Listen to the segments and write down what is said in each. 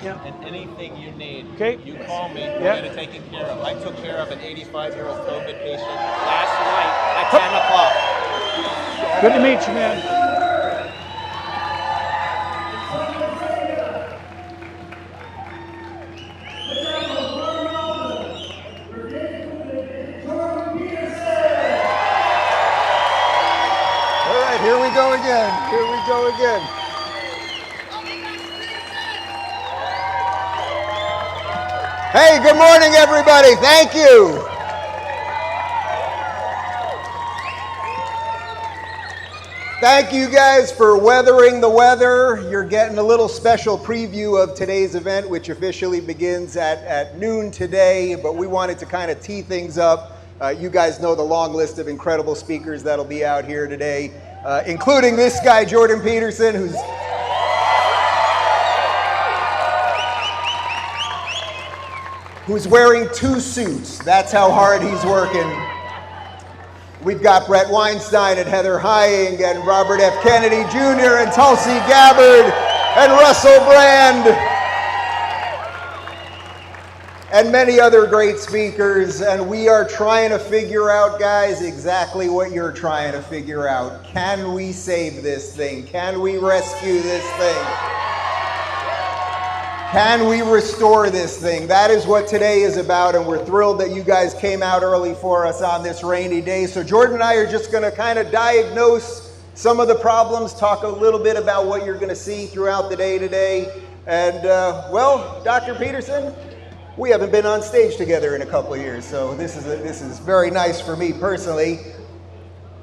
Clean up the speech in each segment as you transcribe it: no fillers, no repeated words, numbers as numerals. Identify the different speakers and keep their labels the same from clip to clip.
Speaker 1: And anything you need, you call me, we'll get it taken care of. I took care of an 85-year-old COVID patient last night at 10 o'clock.
Speaker 2: Good to meet you, man.
Speaker 3: All right, here we go again. Here we go again. Hey, good morning, everybody. Thank you. Thank you guys for weathering the weather. You're getting a little special preview of today's event, which officially begins at noon today, but we wanted to kind of tee things up. You guys know the long list of incredible speakers that'll be out here today, including this guy, Jordan Peterson, who's wearing 2 suits. That's how hard he's working. We've got Bret Weinstein and Heather Hying and Robert F. Kennedy Jr. and Tulsi Gabbard and Russell Brand and many other great speakers. And we are trying to figure out, guys, exactly what you're trying to figure out. Can we save this thing? Can we rescue this thing? Can we restore this thing? That is what today is about, and we're thrilled that you guys came out early for us on this rainy day. So Jordan and I are just going to kind of diagnose some of the problems, talk a little bit about what you're going to see throughout the day today. And, well, Dr. Peterson, we haven't been on stage together in a couple of years, so this is very nice for me personally.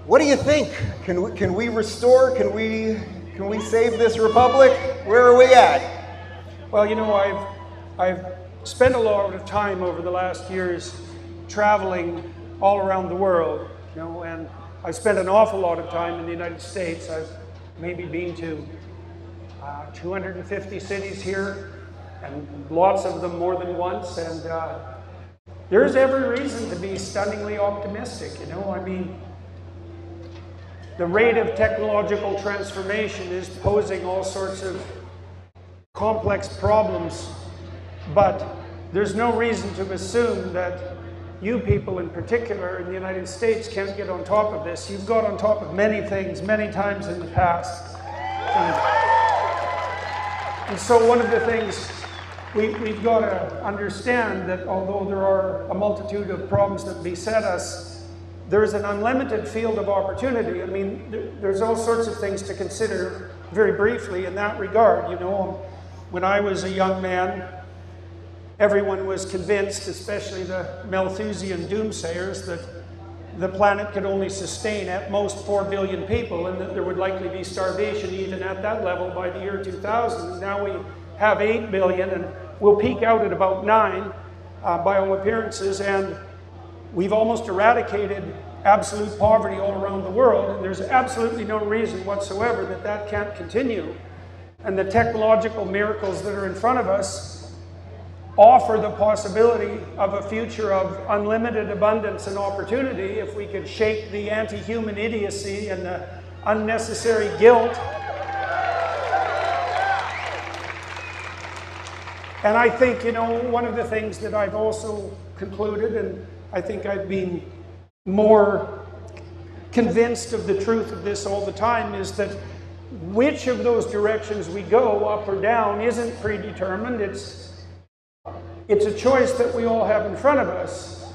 Speaker 3: What do you think? Can we restore? Can we save this republic? Where are we at?
Speaker 2: Well, you know, I've spent a lot of time over the last years traveling all around the world, you know, and I spent an awful lot of time in the United States. I've maybe been to 250 cities here, and lots of them more than once, and there's every reason to be stunningly optimistic, you know. I mean, the rate of technological transformation is posing all sorts of complex problems, but there's no reason to assume that you people in particular in the United States can't get on top of this. You've got on top of many things many times in the past. And so one of the things we've got to understand that although there are a multitude of problems that beset us, there's an unlimited field of opportunity. I mean, there's all sorts of things to consider very briefly in that regard, you know. When I was a young man, everyone was convinced, especially the Malthusian doomsayers, that the planet could only sustain at most 4 billion people and that there would likely be starvation even at that level by the year 2000. And now we have 8 billion and we'll peak out at about 9 by all appearances, and we've almost eradicated absolute poverty all around the world, and there's absolutely no reason whatsoever that that can't continue. And the technological miracles that are in front of us offer the possibility of a future of unlimited abundance and opportunity if we could shake the anti-human idiocy and the unnecessary guilt. And I think, you know, one of the things that I've also concluded, and I think I've been more convinced of the truth of this all the time, is that which of those directions we go, up or down, isn't predetermined. It's a choice that we all have in front of us,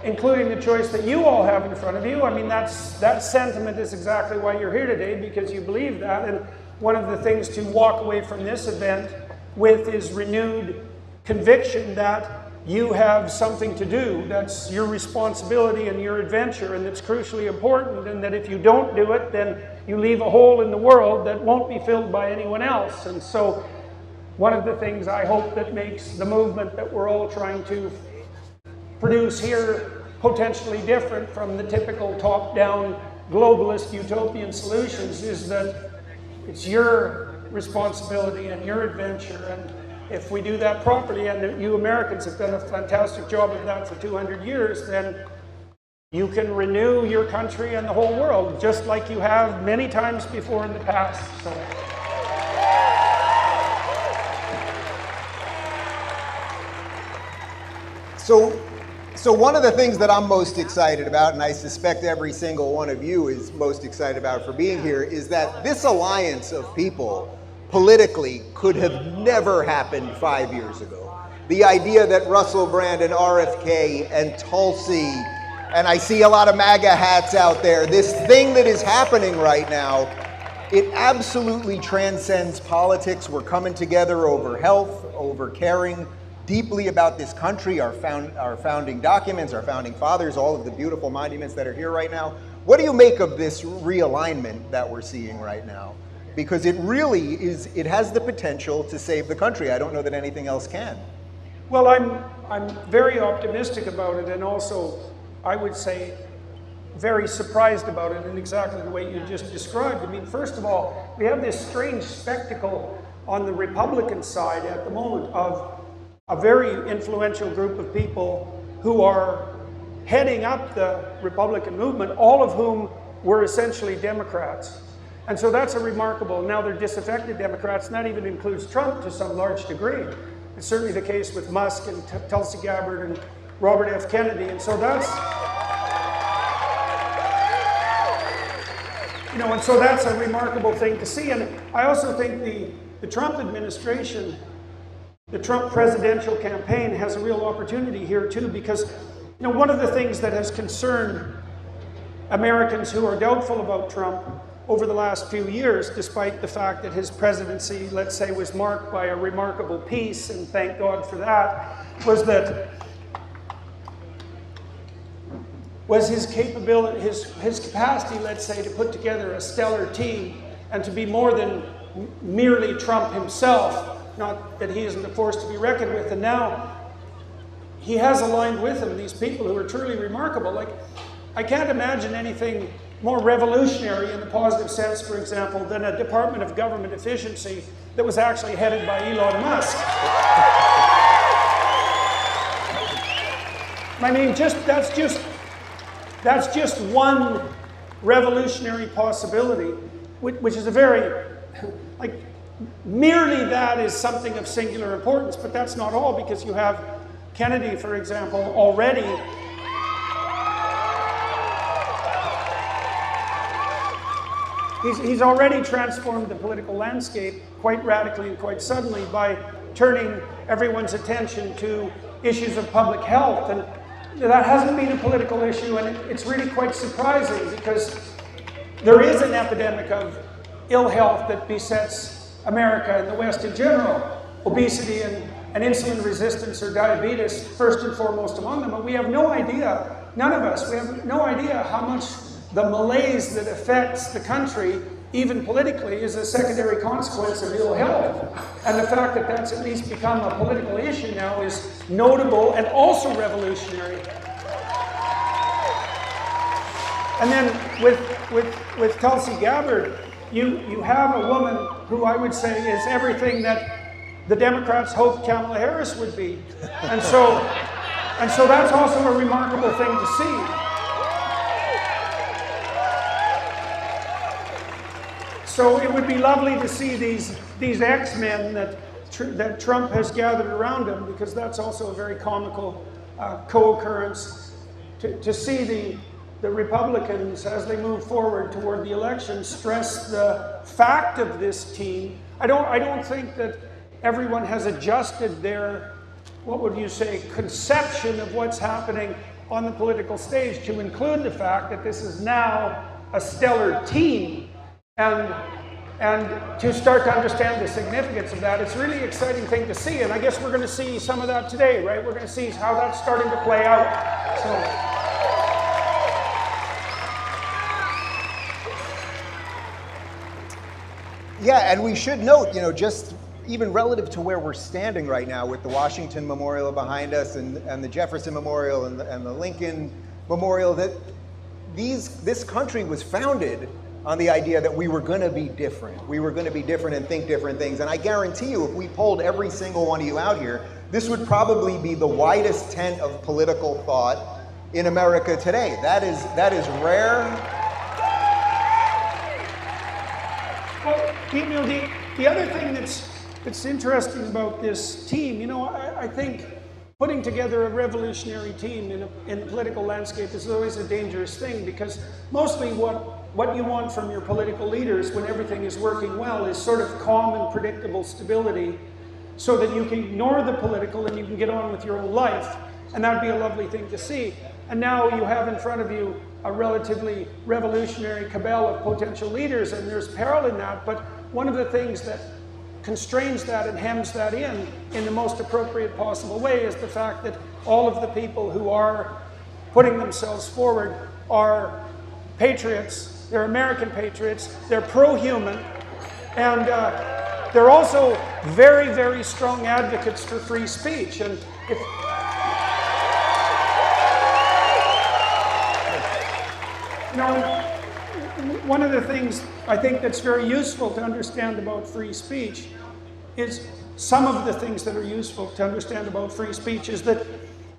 Speaker 2: including the choice that you all have in front of you. I mean, that sentiment is exactly why you're here today, because you believe that. And one of the things to walk away from this event with is renewed conviction that you have something to do. That's your responsibility and your adventure, and that's crucially important, and that if you don't do it, then you leave a hole in the world that won't be filled by anyone else. And so one of the things I hope that makes the movement that we're all trying to produce here potentially different from the typical top-down globalist utopian solutions is that it's your responsibility and your adventure. And if we do that properly, and you Americans have done a fantastic job of that for 200 years, then you can renew your country and the whole world, just like you have many times before in the past. So.
Speaker 3: So one of the things that I'm most excited about, and I suspect every single one of you is most excited about for being here, is that this alliance of people politically could have never happened 5 years ago. The idea that Russell Brand and RFK and Tulsi, and I see a lot of MAGA hats out there, this thing that is happening right now, it absolutely transcends politics. We're coming together over health, over caring deeply about this country, our founding documents, our founding fathers, all of the beautiful monuments that are here right now. What do you make of this realignment that we're seeing right now? Because it really is, it has the potential to save the country. I don't know that anything else can.
Speaker 2: Well, I'm very optimistic about it, and also, I would say, very surprised about it in exactly the way you just described. I mean, first of all, we have this strange spectacle on the Republican side at the moment of a very influential group of people who are heading up the Republican movement, all of whom were essentially Democrats. And so that's a remarkable, now they're disaffected Democrats, and that even includes Trump to some large degree. It's certainly the case with Musk and Tulsi Gabbard and Robert F. Kennedy, and so that's, and so that's a remarkable thing to see. And I also think the Trump administration, the Trump presidential campaign has a real opportunity here too, because one of the things that has concerned Americans who are doubtful about Trump over the last few years, despite the fact that his presidency, let's say, was marked by a remarkable peace, and thank God for that, was his capability, his capacity, let's say, to put together a stellar team and to be more than merely Trump himself. Not that he isn't a force to be reckoned with, and now he has aligned with him these people who are truly remarkable. Like, I can't imagine anything more revolutionary in the positive sense, for example, than a Department of Government Efficiency that was actually headed by Elon Musk. I mean, that's just one revolutionary possibility, which is a very, merely that is something of singular importance, but that's not all, because you have Kennedy, for example, already he's already transformed the political landscape quite radically and quite suddenly by turning everyone's attention to issues of public health, and that hasn't been a political issue, and it's really quite surprising, because there is an epidemic of ill health that besets America and the West in general, obesity and insulin resistance or diabetes first and foremost among them, and we have no idea, none of us, we have no idea how much the malaise that affects the country, even politically, is a secondary consequence of ill health. And the fact that that's at least become a political issue now is notable and also revolutionary. And then with Tulsi Gabbard, you have a woman who I would say is everything that the Democrats hoped Kamala Harris would be. And so that's also a remarkable thing to see. So it would be lovely to see these X-Men that Trump has gathered around him, because that's also a very comical co-occurrence, to see the Republicans, as they move forward toward the election, stress the fact of this team. I don't think that everyone has adjusted their, what would you say, conception of what's happening on the political stage to include the fact that this is now a stellar team. And to start to understand the significance of that, it's a really exciting thing to see. And I guess we're going to see some of that today, right? We're going to see how that's starting to play out. So,
Speaker 3: yeah, and we should note, just even relative to where we're standing right now with the Washington Memorial behind us and the Jefferson Memorial and the Lincoln Memorial, that this country was founded on the idea that we were going to be different. We were going to be different and think different things. And I guarantee you, if we polled every single one of you out here, this would probably be the widest tent of political thought in America today. That is rare.
Speaker 2: Well, the other thing that's interesting about this team, I think putting together a revolutionary team in the political landscape is always a dangerous thing, because mostly what you want from your political leaders when everything is working well is sort of calm and predictable stability, so that you can ignore the political and you can get on with your own life. And that would be a lovely thing to see. And now you have in front of you a relatively revolutionary cabal of potential leaders, and there's peril in that. But one of the things that constrains that and hems that in the most appropriate possible way is the fact that all of the people who are putting themselves forward are patriots. They're American patriots. They're pro-human. And they're also very, very strong advocates for free speech. And if one of the things I think that's very useful to understand about free speech is, some of the things that are useful to understand about free speech is that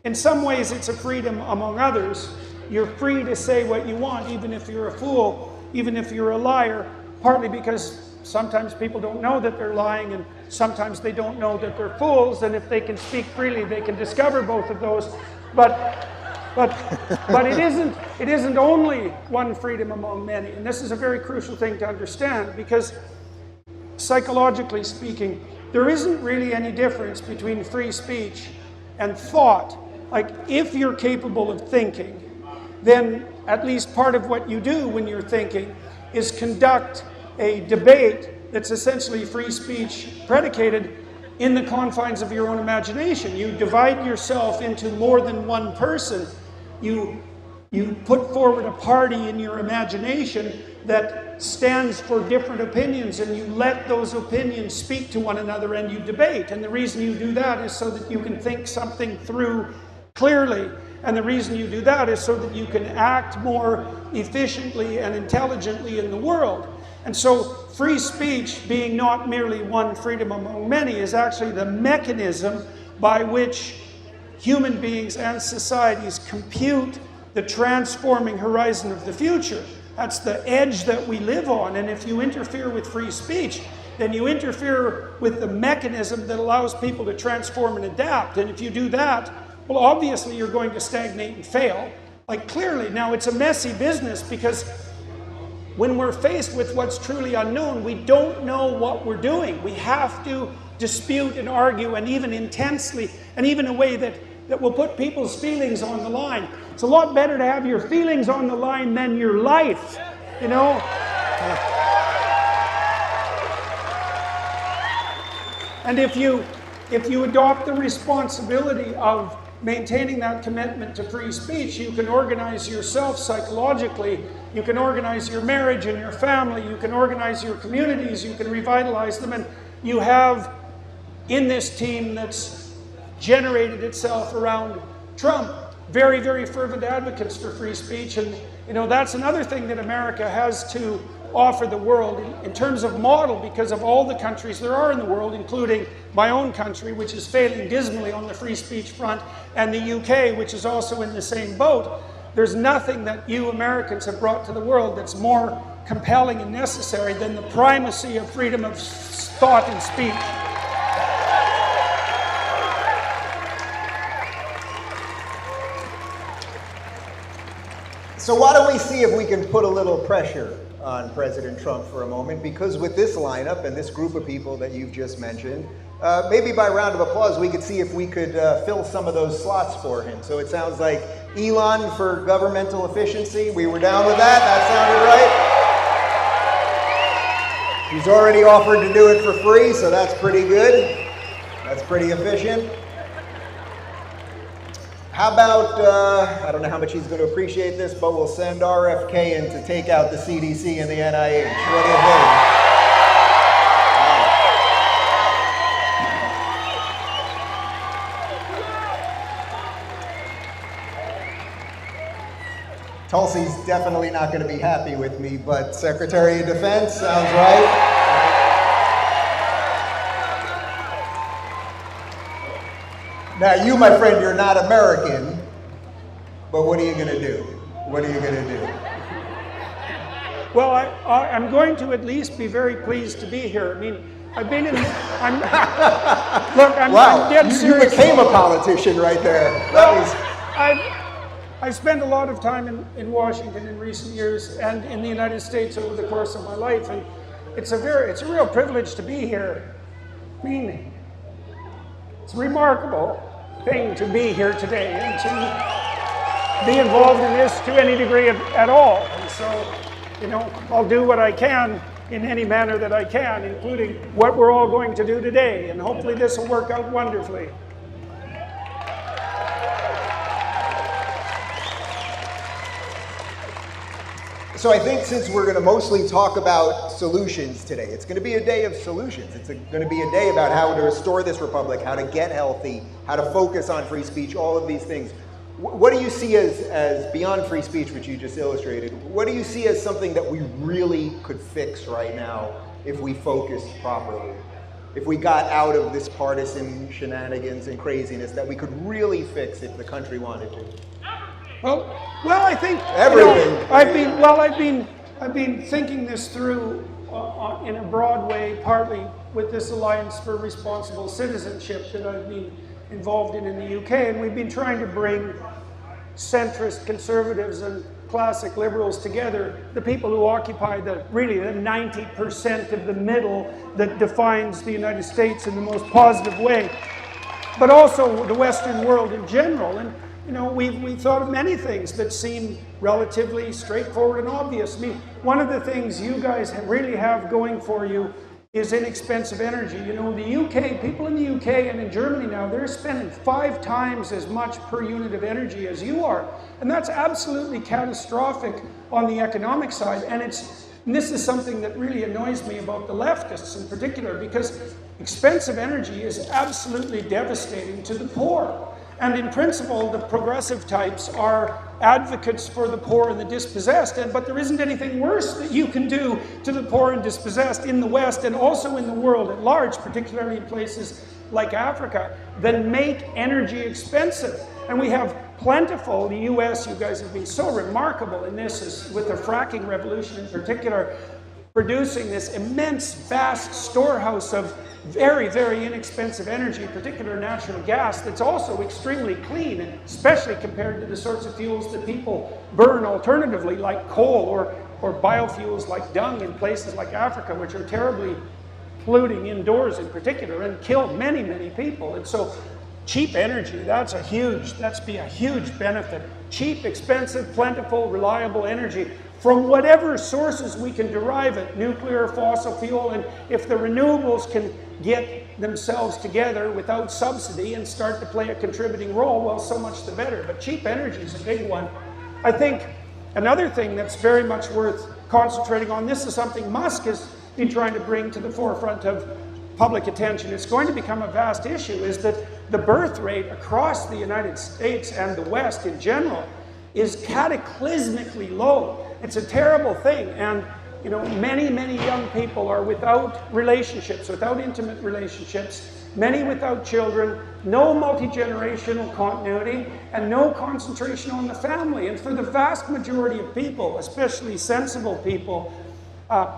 Speaker 2: in some ways it's a freedom among others. You're free to say what you want, even if you're a fool, even if you're a liar, partly because sometimes people don't know that they're lying, and sometimes they don't know that they're fools, and if they can speak freely, they can discover both of those. But it isn't only one freedom among many, and this is a very crucial thing to understand, because psychologically speaking, there isn't really any difference between free speech and thought. Like, if you're capable of thinking, then at least part of what you do when you're thinking is conduct a debate that's essentially free speech predicated in the confines of your own imagination. You divide yourself into more than one person. You put forward a party in your imagination that stands for different opinions, and you let those opinions speak to one another, and you debate. And the reason you do that is so that you can think something through clearly. And the reason you do that is so that you can act more efficiently and intelligently in the world. And so free speech, being not merely one freedom among many, is actually the mechanism by which human beings and societies compute the transforming horizon of the future. That's the edge that we live on. And if you interfere with free speech, then you interfere with the mechanism that allows people to transform and adapt. And if you do that, well, obviously you're going to stagnate and fail. Like, clearly. Now, it's a messy business, because when we're faced with what's truly unknown, we don't know what we're doing. We have to dispute and argue, and even intensely, and even in a way that will put people's feelings on the line. It's a lot better to have your feelings on the line than your life, you know? And if you adopt the responsibility of maintaining that commitment to free speech, you can organize yourself psychologically, you can organize your marriage and your family, you can organize your communities, you can revitalize them, and you have, in this team that's generated itself around Trump, very, very fervent advocates for free speech. And you know, that's another thing that America has to offer the world in terms of model, because of all the countries there are in the world, including my own country, which is failing dismally on the free speech front, and the UK, which is also in the same boat. There's nothing that you Americans have brought to the world that's more compelling and necessary than the primacy of freedom of thought and speech.
Speaker 3: So why don't we see if we can put a little pressure on President Trump for a moment, because with this lineup and this group of people that you've just mentioned, maybe by round of applause we could see if we could fill some of those slots for him. So it sounds like Elon for governmental efficiency, we were down with that, that sounded right. He's already offered to do it for free, so that's pretty good. That's pretty efficient. How about, I don't know how much he's going to appreciate this, but we'll send RFK in to take out the CDC and the NIH. What do you think? Tulsi's definitely not going to be happy with me, but Secretary of Defense sounds right. Now, you, my friend, you're not American, but what are you going to do? What are you going to do?
Speaker 2: Well, I'm going to at least be very pleased to be here. I mean, I've been in, I'm, look, I'm dead
Speaker 3: you
Speaker 2: serious.
Speaker 3: became a politician right there. That was...
Speaker 2: I spent a lot of time in Washington in recent years and in the United States over the course of my life, and it's a real privilege to be here. I mean, it's a remarkable thing to be here today and to be involved in this to any degree at all. And so, you know, I'll do what I can in any manner that I can, including what we're all going to do today, and hopefully this will work out wonderfully.
Speaker 3: So I think since we're going to mostly talk about solutions today, it's going to be a day of solutions. It's going to be a day about how to restore this republic, how to get healthy, how to focus on free speech, all of these things. What do you see as beyond free speech, which you just illustrated, what do you see as something that we really could fix right now if we focused properly? If we got out of this partisan shenanigans and craziness that we could really fix if the country wanted to?
Speaker 2: Well, I think
Speaker 3: everything.
Speaker 2: You know, I've been thinking this through in a broad way, partly with this Alliance for Responsible Citizenship that I've been involved in the UK, and we've been trying to bring centrist conservatives and classic liberals together, the people who occupy the 90% of the middle that defines the United States in the most positive way, but also the Western world in general. And you know, we've thought of many things that seem relatively straightforward and obvious. I mean, one of the things you guys really have going for you is inexpensive energy. You know, the UK, people in the UK and in Germany now, they're spending 5 times as much per unit of energy as you are. And that's absolutely catastrophic on the economic side. And this is something that really annoys me about the leftists in particular, because expensive energy is absolutely devastating to the poor. And in principle, the progressive types are advocates for the poor and the dispossessed, but there isn't anything worse that you can do to the poor and dispossessed in the West and also in the world at large, particularly in places like Africa, than make energy expensive. And we have plentiful, the US, you guys have been so remarkable in this, with the fracking revolution in particular, producing this immense, vast storehouse of very, very inexpensive energy, in particular natural gas, that's also extremely clean, especially compared to the sorts of fuels that people burn alternatively, like coal or biofuels like dung in places like Africa, which are terribly polluting indoors in particular and kill many, many people. And so cheap energy, that's be a huge benefit. Cheap, expensive, plentiful, reliable energy from whatever sources we can derive it, nuclear, fossil fuel, and if the renewables can get themselves together without subsidy and start to play a contributing role, well, so much the better. But cheap energy is a big one. I think another thing that's very much worth concentrating on, this is something Musk has been trying to bring to the forefront of public attention. It's going to become a vast issue, is that the birth rate across the United States and the West in general is cataclysmically low. It's a terrible thing, and you know, many, many young people are without relationships, without intimate relationships, many without children, no multi-generational continuity, and no concentration on the family. And for the vast majority of people, especially sensible people,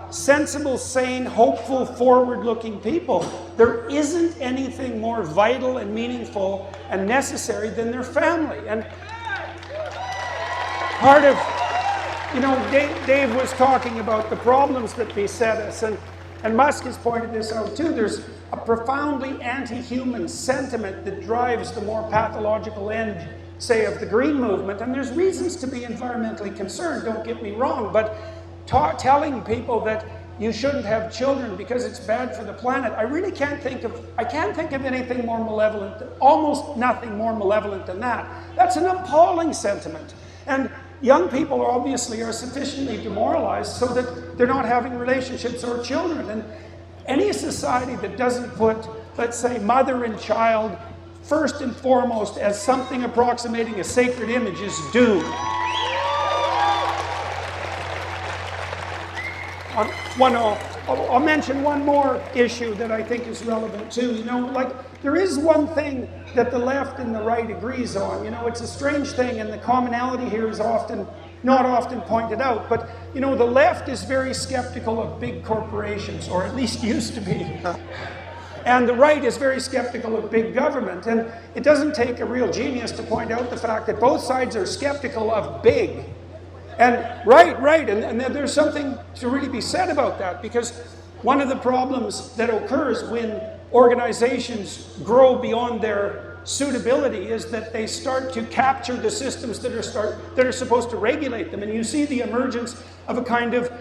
Speaker 2: sensible, sane, hopeful, forward-looking people, there isn't anything more vital and meaningful and necessary than their family. And part of, you know, Dave was talking about the problems that beset us, and Musk has pointed this out too. There's a profoundly anti-human sentiment that drives the more pathological end, say, of the Green Movement, and there's reasons to be environmentally concerned, don't get me wrong, but telling people that you shouldn't have children because it's bad for the planet, I really can't think of anything more malevolent, almost nothing more malevolent than that. That's an appalling sentiment. And young people obviously are sufficiently demoralized so that they're not having relationships or children. And any society that doesn't put, let's say, mother and child first and foremost as something approximating a sacred image is doomed. I'll mention one more issue that I think is relevant too. You know, like, there is one thing that the left and the right agrees on. You know, it's a strange thing, and the commonality here is not often pointed out, but you know, the left is very skeptical of big corporations, or at least used to be. And the right is very skeptical of big government. And it doesn't take a real genius to point out the fact that both sides are skeptical of big. And right, and there's something to really be said about that, because one of the problems that occurs when organizations grow beyond their suitability is that they start to capture the systems that are supposed to regulate them. And you see the emergence of a kind of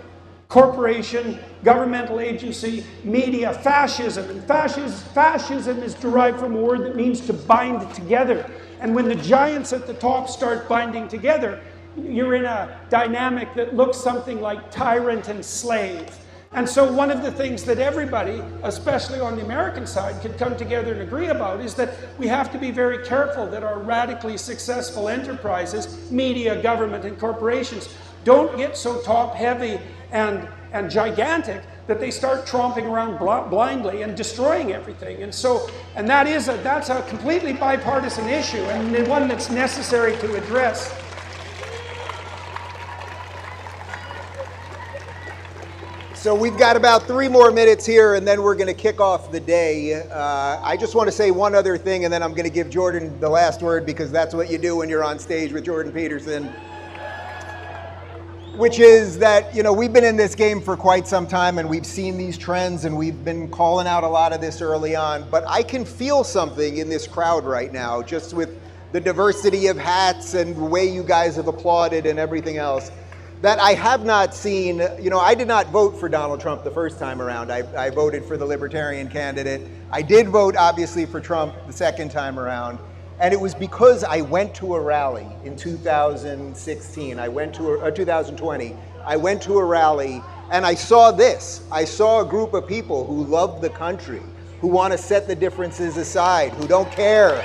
Speaker 2: corporation, governmental agency, media, fascism. And fascism is derived from a word that means to bind together. And when the giants at the top start binding together, you're in a dynamic that looks something like tyrant and slave. And so one of the things that everybody, especially on the American side, could come together and agree about is that we have to be very careful that our radically successful enterprises, media, government, and corporations, don't get so top-heavy and gigantic that they start tromping around blindly and destroying everything. And that's a completely bipartisan issue, and one that's necessary to address.
Speaker 3: So we've got about 3 more minutes here, and then we're going to kick off the day. I just want to say one other thing, and then I'm going to give Jordan the last word, because that's what you do when you're on stage with Jordan Peterson. Which is that, you know, we've been in this game for quite some time, and we've seen these trends, and we've been calling out a lot of this early on. But I can feel something in this crowd right now, just with the diversity of hats and the way you guys have applauded and everything else, that I have not seen. You know, I did not vote for Donald Trump the first time around. I voted for the Libertarian candidate. I did vote, obviously, for Trump the second time around. And it was because I went to a rally in 2016. 2020. I went to a rally, and I saw this. I saw a group of people who love the country, who want to set the differences aside, who don't care.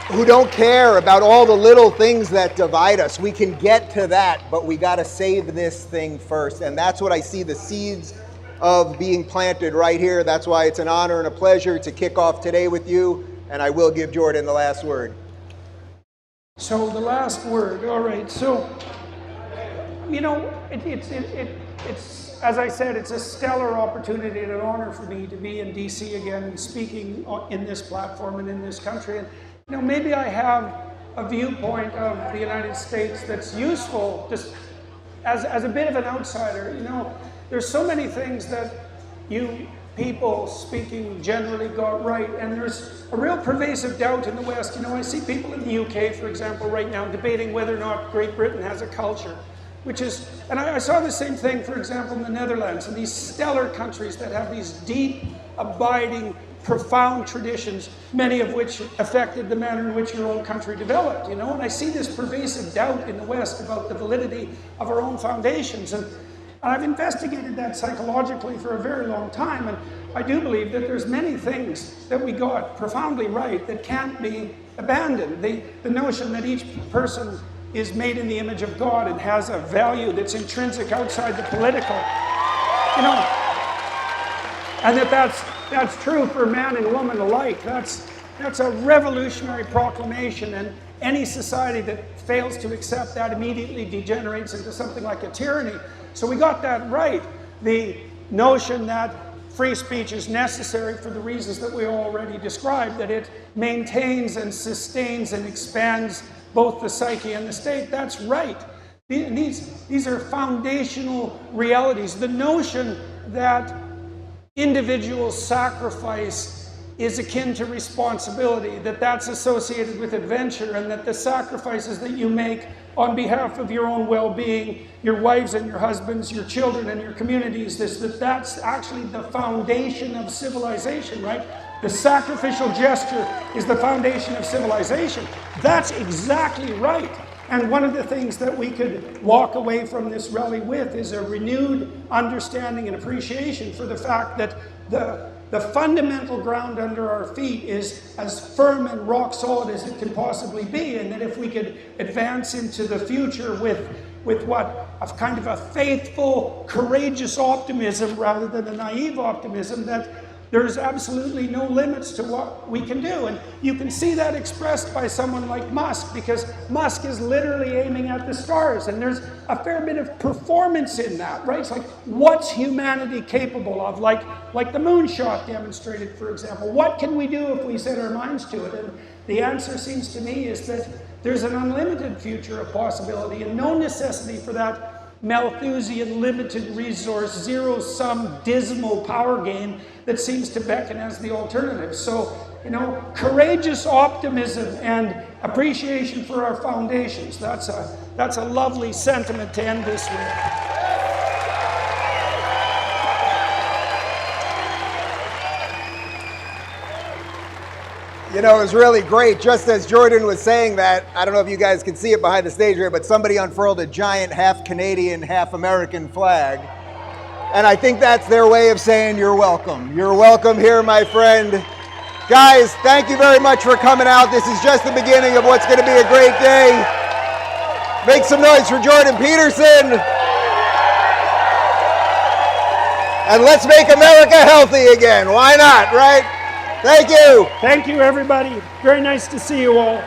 Speaker 3: Who don't care about all the little things that divide us. We can get to that, but we got to save this thing first. And that's what I see the seeds of being planted right here. That's why it's an honor and a pleasure to kick off today with you. And I will give Jordan the last word.
Speaker 2: So the last word, all right. So, you know, it's as I said, it's a stellar opportunity and an honor for me to be in DC again and speaking in this platform and in this country. And, you know, maybe I have a viewpoint of the United States that's useful just as a bit of an outsider. You know, there's so many things that you people speaking generally got right, and there's a real pervasive doubt in the West. You know, I see people in the UK, for example, right now debating whether or not Great Britain has a culture, which is, and I saw the same thing, for example, in the Netherlands, and these stellar countries that have these deep, abiding, profound traditions, many of which affected the manner in which your own country developed, you know, and I see this pervasive doubt in the West about the validity of our own foundations, and I've investigated that psychologically for a very long time, and I do believe that there's many things that we got profoundly right that can't be abandoned. The notion that each person is made in the image of God and has a value that's intrinsic outside the political, you know, and that's true for man and woman alike. That's a revolutionary proclamation, and any society that fails to accept that immediately degenerates into something like a tyranny. So we got that right. The notion that free speech is necessary for the reasons that we already described, that it maintains and sustains and expands both the psyche and the state, that's right. These are foundational realities. The notion that individual sacrifice is akin to responsibility, that that's associated with adventure, and that the sacrifices that you make on behalf of your own well-being, your wives and your husbands, your children and your communities, that's actually the foundation of civilization, right? The sacrificial gesture is the foundation of civilization. That's exactly right. And one of the things that we could walk away from this rally with is a renewed understanding and appreciation for the fact that the fundamental ground under our feet is as firm and rock solid as it can possibly be, and that if we could advance into the future with what a kind of a faithful, courageous optimism rather than a naive optimism, that There's absolutely no limits to what we can do. And you can see that expressed by someone like Musk, because Musk is literally aiming at the stars. And there's a fair bit of performance in that, right? It's like, what's humanity capable of? Like the moonshot demonstrated, for example. What can we do if we set our minds to it? And the answer seems to me is that there's an unlimited future of possibility and no necessity for that Malthusian limited resource, zero-sum dismal power game that seems to beckon as the alternative. So, you know, courageous optimism and appreciation for our foundations. That's a lovely sentiment to end this with.
Speaker 3: You know, it was really great. Just as Jordan was saying that, I don't know if you guys can see it behind the stage here, but somebody unfurled a giant half Canadian, half American flag. And I think that's their way of saying you're welcome. You're welcome here, my friend. Guys, thank you very much for coming out. This is just the beginning of what's going to be a great day. Make some noise for Jordan Peterson. And let's make America healthy again. Why not, right? Thank you.
Speaker 2: Thank you, everybody. Very nice to see you all.